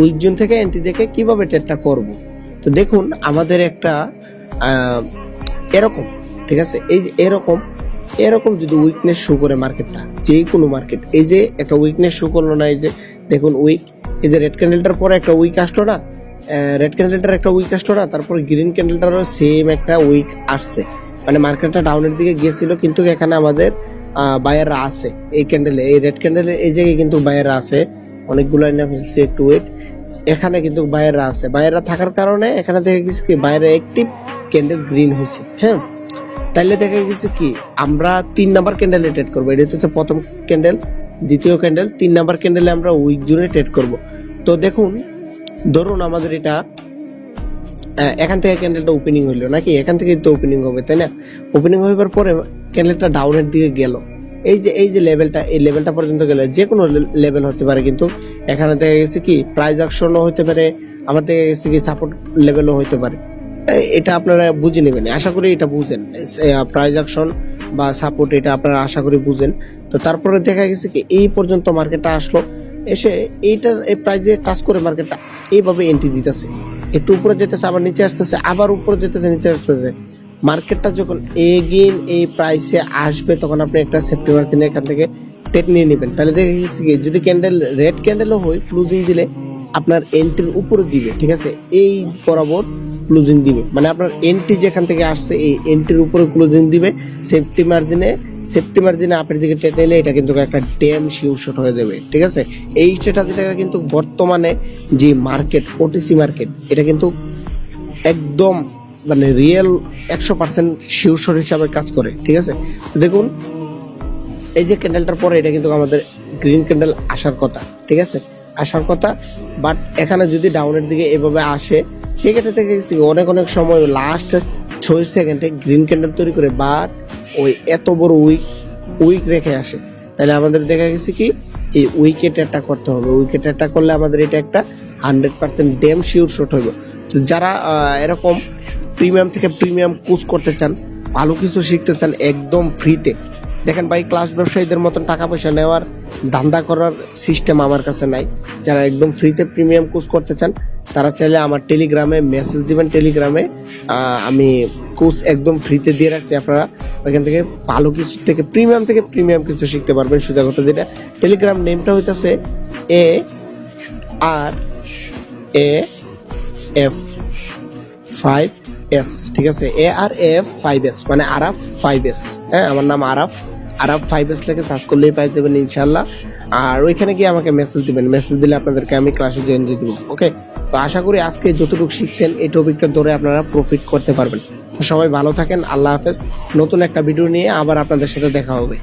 Week zone থেকে entry দেখে কিভাবে ট্রেডটা করব। তো দেখুন আমাদের একটা এরকম, ঠিক আছে, এই যে এরকম যদি উইকনেস শো করে মার্কেটটা, যে কোনো মার্কেট, এই যে একটা উইকনেস শো করলো না, এই যে দেখুন উইক, এই যে রেড ক্যান্ডেলটার পরে একটা উইক আসলো না, রেড ক্যান্ডেলটার একটা উইক আসলো না, তারপর গ্রিন ক্যান্ডেলটারও সেম একটা উইক আসছে, মানে মার্কেটটা ডাউনের দিকে গিয়েছিল, কিন্তু এখানে আমাদের বায়াররা আছে, এই ক্যান্ডেলে, এই রেড ক্যান্ডেলে এই জায়গায় কিন্তু বায়াররা আছে, অনেকগুলো না ফেলছে, একটু ওয়েট, এখানে কিন্তু বায়াররা আছে, বায়াররা থাকার কারণে এখানে দেখা গেছে কি বায়ারে অ্যাক্টিভ, ক্যান্ডেল গ্রিন হয়েছে। হ্যাঁ, তাইলে দেখা গেছে কি আমরা 3 নাম্বার ক্যান্ডেলে ট্রেড করবো, এটা হচ্ছে প্রথম ক্যান্ডেল, দ্বিতীয় ক্যান্ডেল, 3 নাম্বার ক্যান্ডেলে আমরা উইক জোনে ট্রেড করব। তো দেখুন, ধরুন আমাদের এটা এখান থেকে ক্যান্ডেলটা ওপেনিং হইলো নাকি, এখান থেকে তো ওপেনিং হবে, তাই না? ওপেনিং হইবার পরে ক্যান্ডেলটা ডাউনের দিকে গেল, এই যে লেভেলটা, এই লেভেলটা পর্যন্ত গেলে, যে কোনো লেভেল হতে পারে, কিন্তু এখানে দেখা গেছে কি প্রাইস অ্যাকশনও হতে পারে, আমার দেখা গেছে কি সাপোর্ট লেভেলও হতে পারে। এটা আপনারা বুঝে নেবেন, আশা করি এটা বুঝেন, প্রাইস অ্যাকশন বা সাপোর্ট, এটা আপনারা আশা করি বুঝেন। তো তারপরে দেখা গেছে কি এই পর্যন্ত মার্কেটটা আসলো, এসে এইটার এই প্রাইসে টাচ করে মার্কেটটা এইভাবে এন্ট্রি দিতেছে, একটু উপরে যেতেছে, আবার নিচে আসতেছে, আবার উপরে যেতেছে, নিচে আসতেছে। মার্কেটটা যখন এগেইন এই প্রাইসে আসবে, তখন আপনি একটা সেপ্টেম্বর দিনে এখান থেকে ট্রেড নিয়ে নেবেন। তাহলে দেখা গেছে কি যদি ক্যান্ডেল রেড ক্যান্ডেলও হয়, ক্লোজিং দিলে আপনার এন্ট্রির উপরে দিবে, ঠিক আছে, এই বরাবর ক্লোজিং দিবে, মানে আপনার এন্ট্রি যেখান থেকে আসছে এই এন্ট্রির উপরে ক্লোজিং দিবে, সেফটি মার্জিনে আপের দিকে ট্রেড নিলে এটা কিন্তু একটা ড্যাম শিওর শট হয়ে যাবে, ঠিক আছে। এই স্ট্র্যাটেজিটা কিন্তু বর্তমানে যে মার্কেট, ওটিসি মার্কেট, এটা কিন্তু একদম মানে রিয়েল 100% শিওর শট হিসাবে কাজ করে, ঠিক আছে। দেখুন এই যে ক্যান্ডেলটার পরে এটা কিন্তু আমাদের গ্রিন ক্যান্ডেল আসার কথা, ঠিক আছে, আসার কথা, বাট এখানে যদি ডাউনের দিকে এভাবে আসে, সেক্ষেত্রে থেকে অনেক সময় লাস্ট 6 সেকেন্ডে গ্রিন ক্যান্ডেল তৈরি করে, বাট ওই এত বড় উইক রেখে আসে, তাহলে আমাদের দেখা গেছে কি এই উইকেট অ্যাটাক করতে হবে, উইকেট অ্যাটাক করলে আমাদের এটা একটা 100% ড্যাম শিওর শট হবে। তো যারা এরকম প্রিমিয়াম থেকে প্রিমিয়াম কোর্স করতে চান, ভালো কিছু শিখতে চান একদম ফ্রিতে, দেখেন ভাই, ক্লাস ব্যবসায়ীদের মতন টাকা পয়সা নেওয়ার ধান্দা করার সিস্টেম আমার কাছে নাই। যারা একদম ফ্রিতে প্রিমিয়াম কোর্স করতে চান, তারা চাইলে আমার টেলিগ্রামে মেসেজ দিবেন, টেলিগ্রামে আমি কোর্স একদম ফ্রিতে দিয়ে রাখছি, আপনারা ওইখান থেকে ভালো কিছু থেকে প্রিমিয়াম কিছু শিখতে পারবেন সোজা কথা যেটা। টেলিগ্রাম নেমটা হইতাছে ARAF5S, ঠিক আছে, ARAF5S মানে আরাফ 5S। হ্যাঁ, আমার নাম আরাফ 5S লিখে সার্চ করলেই পাই যাবেন ইনশাল্লাহ। আর ওইখানে গিয়ে আমাকে মেসেজ দিবেন, মেসেজ দিলে আপনাদেরকে আমি ক্লাসে জয়েন দিয়ে দেবো। ওকে, তো আশা করি আজকে যতটুকু শিখছেন এই টপিকটা ধরে আপনারা প্রফিট করতে পারবেন। সবাই ভালো থাকেন, আল্লাহ হাফেজ। নতুন একটা ভিডিও নিয়ে আবার আপনাদের সাথে দেখা হবে।